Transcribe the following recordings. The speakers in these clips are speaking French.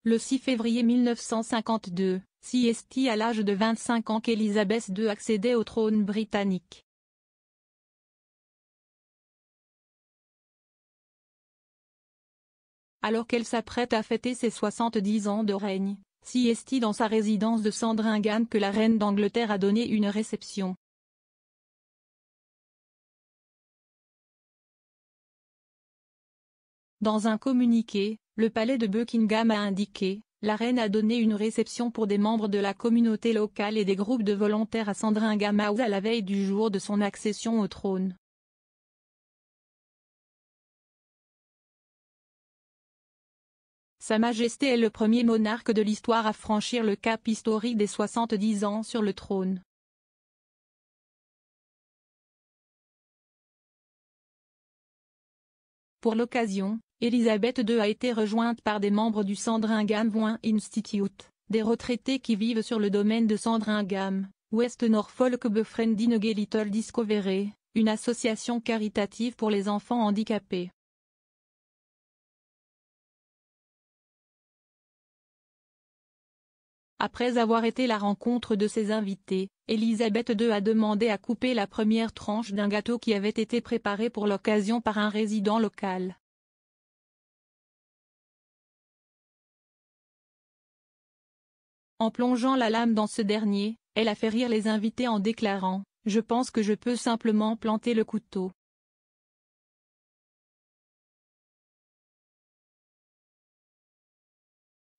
Le 6 février 1952, CST à l'âge de 25 ans qu'Élisabeth II accédait au trône britannique. Alors qu'elle s'apprête à fêter ses 70 ans de règne, CST dans sa résidence de Sandringham que la reine d'Angleterre a donné une réception. Dans un communiqué, le palais de Buckingham a indiqué: la reine a donné une réception pour des membres de la communauté locale et des groupes de volontaires à Sandringham House à la veille du jour de son accession au trône. Sa Majesté est le premier monarque de l'histoire à franchir le cap historique des 70 ans sur le trône. Pour l'occasion, Élisabeth II a été rejointe par des membres du Sandringham Wine Institute, des retraités qui vivent sur le domaine de Sandringham, West Norfolk Befriending Little Discovery, une association caritative pour les enfants handicapés. Après avoir été la rencontre de ses invités, Élisabeth II a demandé à couper la première tranche d'un gâteau qui avait été préparé pour l'occasion par un résident local. En plongeant la lame dans ce dernier, elle a fait rire les invités en déclarant: « Je pense que je peux simplement planter le couteau. »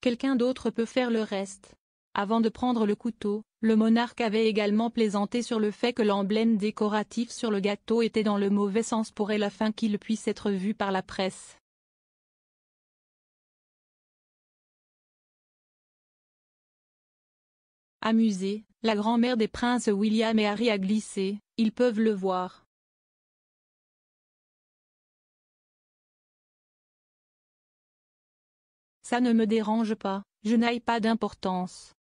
Quelqu'un d'autre peut faire le reste. Avant de prendre le couteau, le monarque avait également plaisanté sur le fait que l'emblème décoratif sur le gâteau était dans le mauvais sens pour elle afin qu'il puisse être vu par la presse. Amusée, la grand-mère des princes William et Harry a glissé: « Ils peuvent le voir. » Ça ne me dérange pas, je n'ai pas d'importance.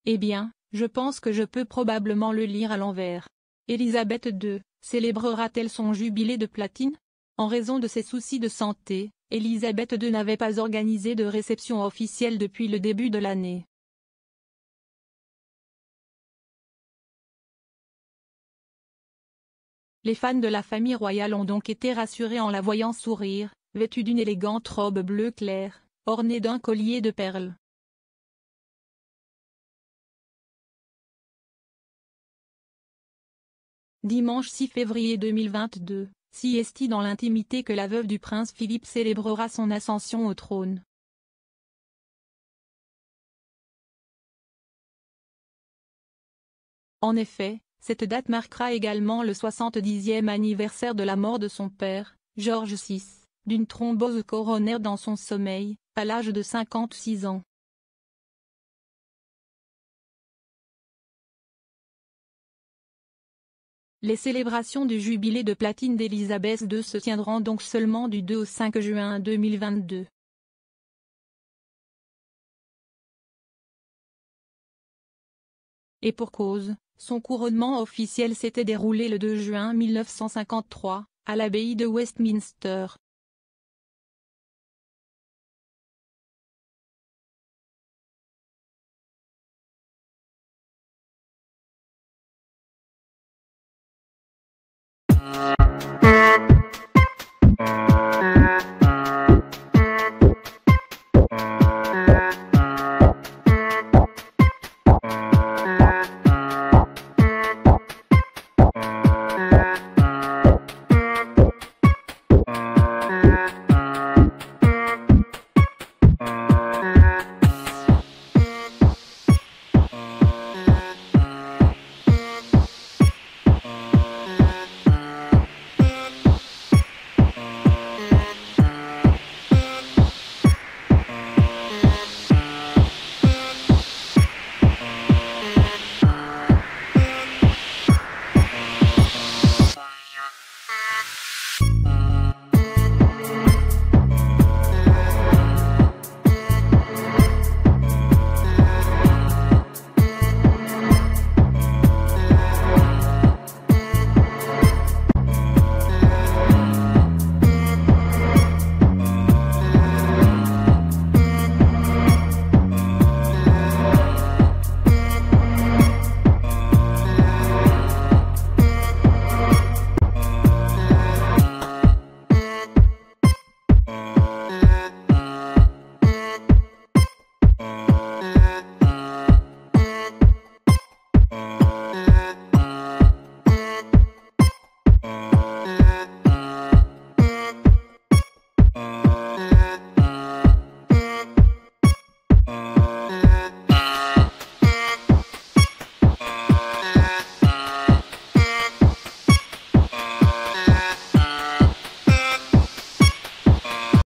Eh bien, je pense que je peux probablement le lire à l'envers. Élisabeth II célébrera-t-elle son jubilé de platine? En raison de ses soucis de santé, Élisabeth II n'avait pas organisé de réception officielle depuis le début de l'année. Les fans de la famille royale ont donc été rassurés en la voyant sourire, vêtue d'une élégante robe bleu clair, ornée d'un collier de perles. Dimanche 6 février 2022, CST dans l'intimité que la veuve du prince Philippe célébrera son ascension au trône. En effet, cette date marquera également le 70e anniversaire de la mort de son père, George VI, d'une thrombose coronaire dans son sommeil, à l'âge de 56 ans. Les célébrations du jubilé de platine d'Élisabeth II se tiendront donc seulement du 2 au 5 juin 2022. Et pour cause, son couronnement officiel s'était déroulé le 2 juin 1953, à l'abbaye de Westminster.